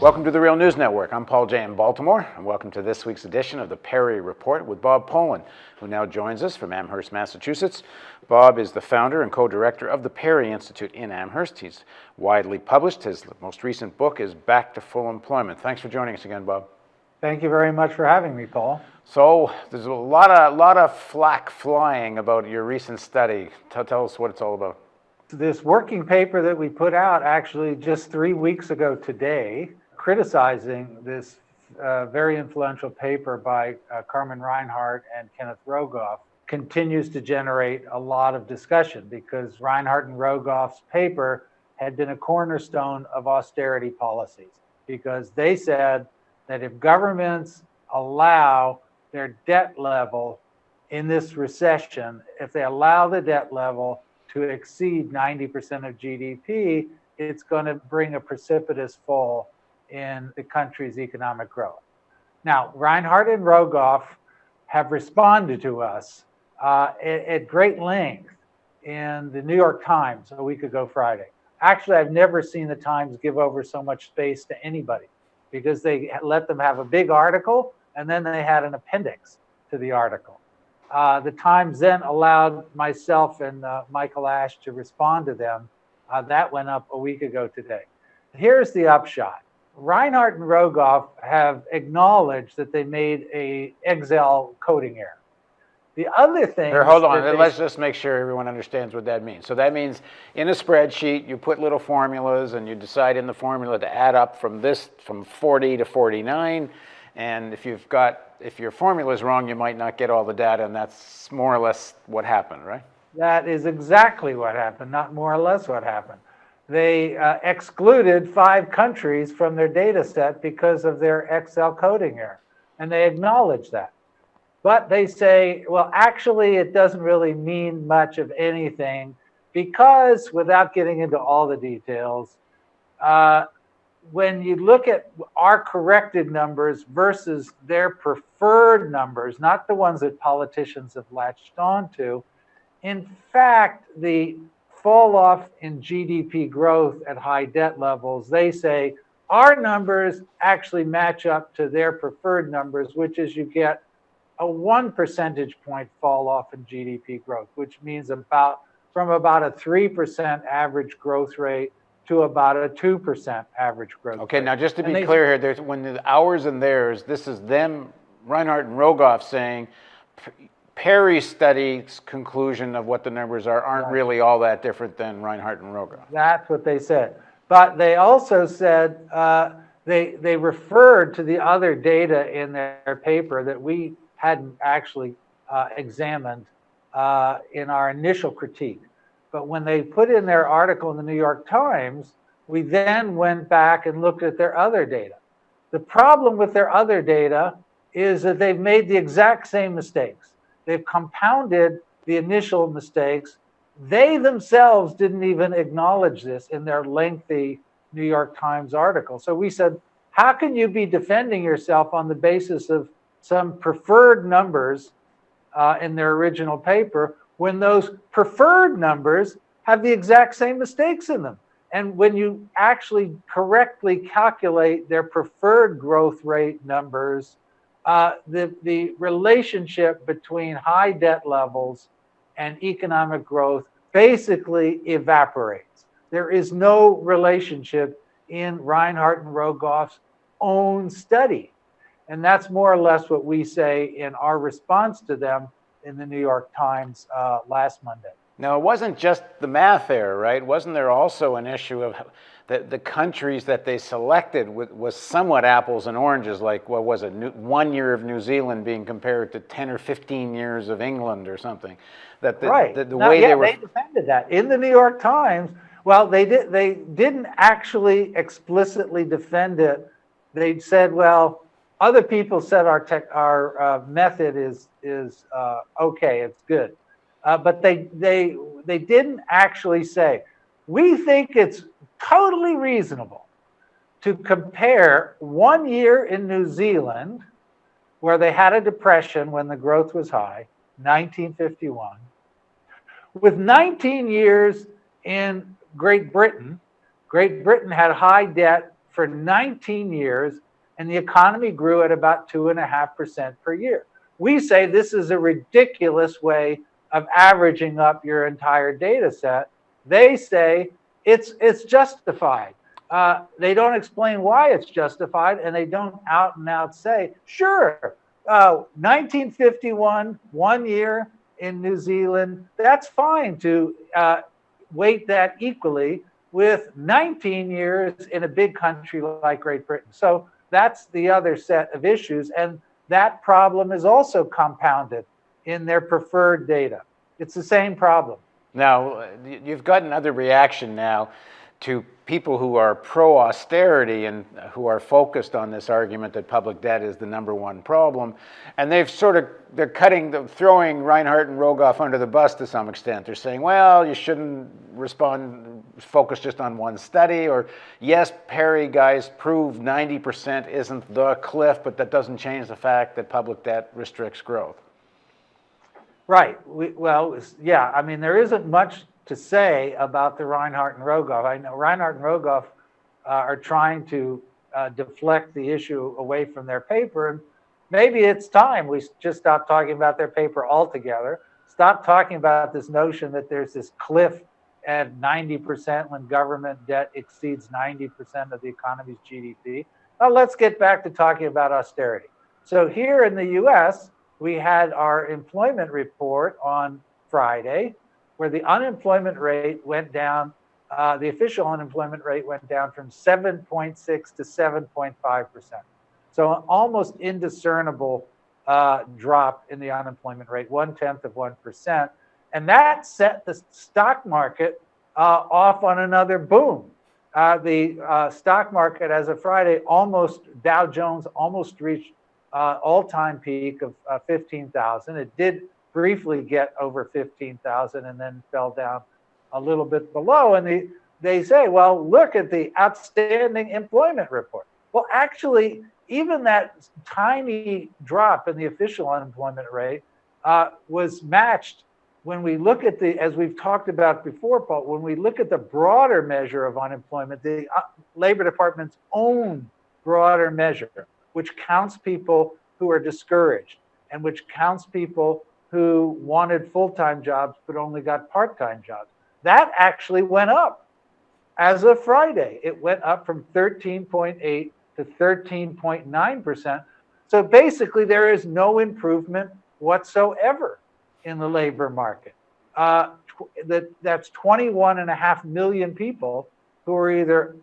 Welcome to the Real News Network. I'm Paul J. in Baltimore, and welcome to this week's edition of the Perry Report with Bob Pollin, who now joins us from Amherst, Massachusetts. Bob is the founder and co-director of the Perry Institute in Amherst. He's widely published. His most recent book is Back to Full Employment. Thanks for joining us again, Bob. Thank you very much for having me, Paul. So there's a lot of flack flying about your recent study. Tell us what it's all about. This working paper that we put out actually just 3 weeks ago today, criticizing this very influential paper by Carmen Reinhart and Kenneth Rogoff, continues to generate a lot of discussion because Reinhart and Rogoff's paper had been a cornerstone of austerity policies, because they said that if governments allow their debt level in this recession, if they allow the debt level to exceed 90% of GDP, it's going to bring a precipitous fall in the country's economic growth. Now, Reinhart and Rogoff have responded to us at great length in the New York Times a week ago Friday. Actually, I've never seen the Times give over so much space to anybody, because they let them have a big article and then they had an appendix to the article. The Times then allowed myself and Michael Ash to respond to them. That went up a week ago today. Here's the upshot. Reinhart and Rogoff have acknowledged that they made a Excel coding error. The other thing... Here, hold on. Let's just make sure everyone understands what that means. So that means in a spreadsheet, you put little formulas and you decide in the formula to add up from 40 to 49. And if your formula is wrong, you might not get all the data, and that's more or less what happened, right? That is exactly what happened, not more or less what happened. They excluded 5 countries from their data set because of their Excel coding error, and they acknowledge that. But they say, well, actually, it doesn't really mean much of anything because, without getting into all the details, when you look at our corrected numbers versus their preferred numbers, not the ones that politicians have latched onto, in fact, the fall off in GDP growth at high debt levels, they say our numbers actually match up to their preferred numbers, which is you get a 1 percentage point fall off in GDP growth, which means from about a 3% average growth rate to about a 2% average growth rate. Okay, now just to be clear here, when the ours and theirs, this is them, Reinhart and Rogoff, saying Perry's study's conclusion of what the numbers aren't really all that different than Reinhart and Rogoff. That's what they said. But they also said they referred to the other data in their paper that we hadn't actually examined in our initial critique. But when they put in their article in the New York Times, we then went back and looked at their other data. The problem with their other data is that they've made the exact same mistakes. They've compounded the initial mistakes. They themselves didn't even acknowledge this in their lengthy New York Times article. So we said, how can you be defending yourself on the basis of some preferred numbers in their original paper when those preferred numbers have the exact same mistakes in them? And when you actually correctly calculate their preferred growth rate numbers, the relationship between high debt levels and economic growth basically evaporates. There is no relationship in Reinhart and Rogoff's own study. And that's more or less what we say in our response to them in the New York Times last Monday. Now, it wasn't just the math error, right? Wasn't there also an issue of the countries that they selected was somewhat apples and oranges, like, what was it, 1 year of New Zealand being compared to 10 or 15 years of England or something? They defended that in the New York Times. Well, they didn't actually explicitly defend it. They said, well, other people said our method is okay, it's good. But they didn't actually say, we think it's totally reasonable to compare 1 year in New Zealand, where they had a depression when the growth was high, 1951, with 19 years in Great Britain. Great Britain had high debt for 19 years, and the economy grew at about 2.5% per year. We say this is a ridiculous way of averaging up your entire data set. They say it's justified. They don't explain why it's justified, and they don't out and out say, sure, 1951, 1 year in New Zealand, that's fine to weight that equally with 19 years in a big country like Great Britain. So that's the other set of issues, and that problem is also compounded in their preferred data. It's the same problem. Now, you've got another reaction now to people who are pro-austerity and who are focused on this argument that public debt is the #1 problem. And they're throwing Reinhart and Rogoff under the bus to some extent. They're saying, well, you shouldn't focus just on one study, or yes, Perry guys proved 90% isn't the cliff, but that doesn't change the fact that public debt restricts growth. Right. Yeah, I mean, there isn't much to say about the Reinhart and Rogoff. I know Reinhart and Rogoff are trying to deflect the issue away from their paper. And maybe it's time we just stop talking about their paper altogether. Stop talking about this notion that there's this cliff at 90% when government debt exceeds 90% of the economy's GDP. Now let's get back to talking about austerity. So here in the US, we had our employment report on Friday, where the unemployment rate went down, the official unemployment rate went down from 7.6 to 7.5%. So an almost indiscernible drop in the unemployment rate, 0.1%. And that set the stock market off on another boom. The stock market as of Friday, Dow Jones almost reached all-time peak of 15,000. It did briefly get over 15,000 and then fell down a little bit below. And they say, well, look at the outstanding employment report. Well, actually, even that tiny drop in the official unemployment rate was matched when we look at as we've talked about before, Paul, when we look at the broader measure of unemployment, the Labor Department's own broader measure, which counts people who are discouraged and which counts people who wanted full-time jobs but only got part-time jobs. That actually went up as of Friday. It went up from 13.8 to 13.9%. So basically, there is no improvement whatsoever in the labor market. That's 21.5 million people who are either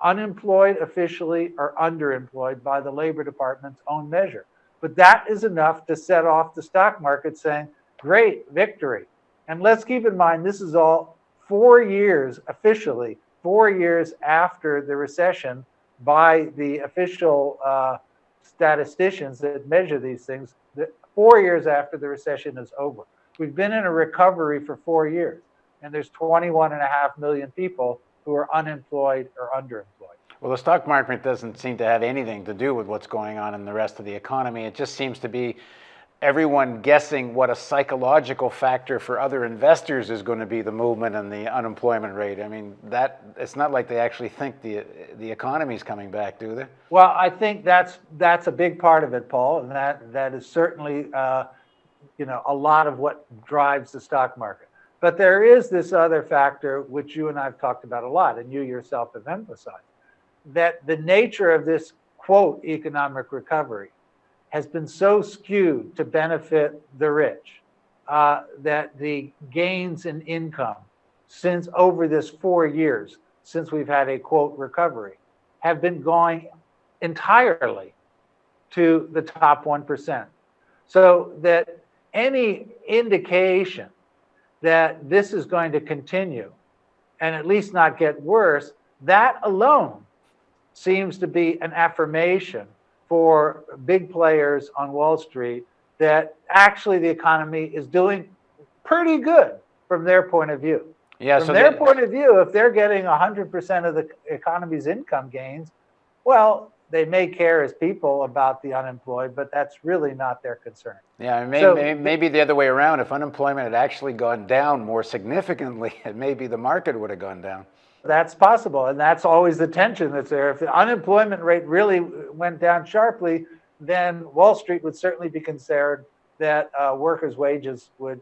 unemployed officially or underemployed by the Labor Department's own measure. But that is enough to set off the stock market saying, great, victory. And let's keep in mind, this is all 4 years, officially, 4 years after the recession by the official statisticians that measure these things, 4 years after the recession is over. We've been in a recovery for 4 years, and there's 21.5 million people who are unemployed or underemployed. Well, the stock market doesn't seem to have anything to do with what's going on in the rest of the economy. It just seems to be everyone guessing what a psychological factor for other investors is going to be the movement and the unemployment rate. I mean, it's not like they actually think the economy's coming back, do they? Well, I think that's a big part of it, Paul, and that is certainly a lot of what drives the stock market. But there is this other factor, which you and I have talked about a lot, and you yourself have emphasized, that the nature of this, quote, economic recovery has been so skewed to benefit the rich that the gains in income since over this 4 years, since we've had a, quote, recovery, have been going entirely to the top 1%. So that any indication that this is going to continue and at least not get worse, that alone seems to be an affirmation for big players on Wall Street that actually the economy is doing pretty good from their point of view. Yeah, from their point of view, if they're getting 100% of the economy's income gains, well, they may care as people about the unemployed, but that's really not their concern. Yeah, maybe the other way around. If unemployment had actually gone down more significantly, maybe the market would have gone down. That's possible, and that's always the tension that's there. If the unemployment rate really went down sharply, then Wall Street would certainly be concerned that workers' wages would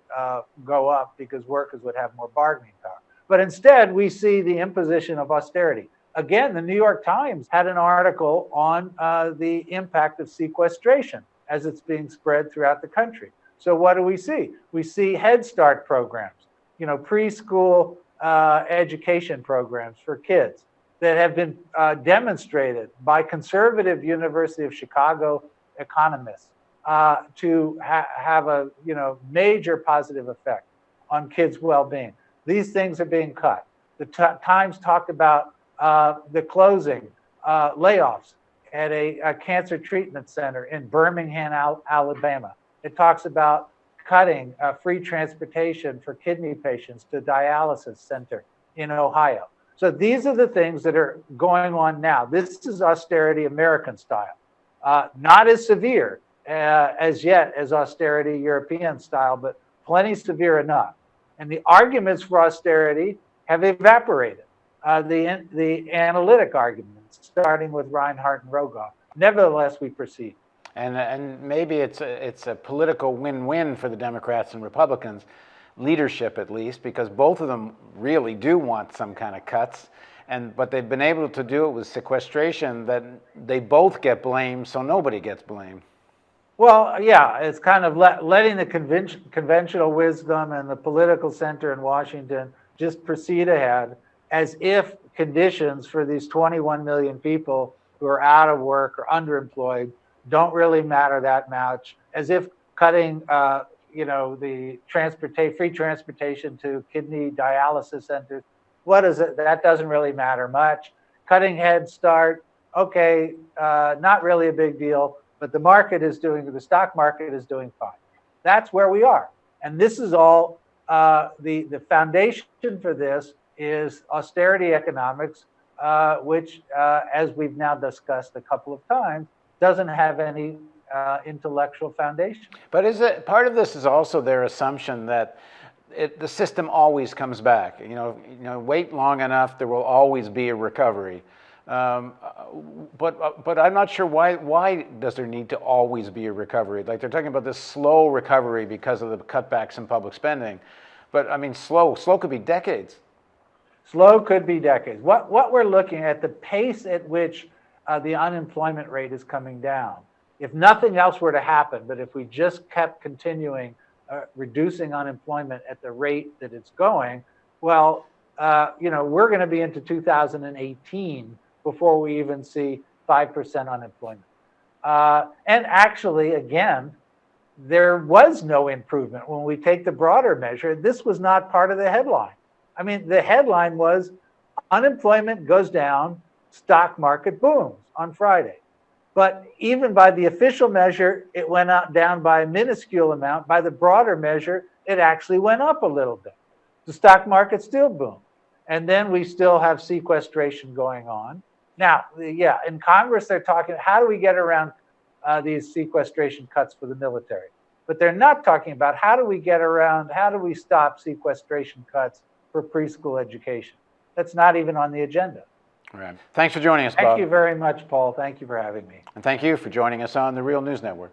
go up because workers would have more bargaining power. But instead, we see the imposition of austerity. Again, the New York Times had an article on the impact of sequestration as it's being spread throughout the country. So what do we see? We see Head Start programs, preschool education programs for kids that have been demonstrated by conservative University of Chicago economists to have a major positive effect on kids' well-being. These things are being cut. The Times talked about the closing, layoffs at a cancer treatment center in Birmingham, Alabama. It talks about cutting free transportation for kidney patients to dialysis center in Ohio. So these are the things that are going on now. This is austerity American style. Not as severe as yet as austerity European style, but plenty severe enough. And the arguments for austerity have evaporated. The analytic arguments, starting with Reinhart and Rogoff. Nevertheless, we proceed. And maybe it's a political win-win for the Democrats and Republicans, leadership at least, because both of them really do want some kind of cuts. But they've been able to do it with sequestration that they both get blamed, so nobody gets blamed. Well, yeah, it's kind of letting the conventional wisdom and the political center in Washington just proceed ahead as if conditions for these 21 million people who are out of work or underemployed don't really matter that much, as if cutting the free transportation to kidney dialysis centers, what is it? That doesn't really matter much. Cutting Head Start, okay, not really a big deal, but the stock market is doing fine. That's where we are. And this is all, the foundation for this is austerity economics, which, as we've now discussed a couple of times, doesn't have any intellectual foundation. But part of this is also their assumption that the system always comes back. Wait long enough, there will always be a recovery. But I'm not sure why does there need to always be a recovery? Like they're talking about this slow recovery because of the cutbacks in public spending. But I mean, slow could be decades. Slow could be decades. What we're looking at, the pace at which the unemployment rate is coming down. If nothing else were to happen, but if we just kept continuing reducing unemployment at the rate that it's going, well, we're going to be into 2018 before we even see 5% unemployment. And actually, again, there was no improvement. When we take the broader measure, this was not part of the headline. I mean, the headline was unemployment goes down, stock market booms on Friday. But even by the official measure, it went down by a minuscule amount. By the broader measure, it actually went up a little bit. The stock market still boomed. And then we still have sequestration going on. Now, yeah, in Congress, they're talking, how do we get around these sequestration cuts for the military? But they're not talking about how do we stop sequestration cuts for preschool education? That's not even on the agenda. All right. Thanks for joining us, Bob. Thank you very much, Paul. Thank you for having me. And thank you for joining us on the Real News Network.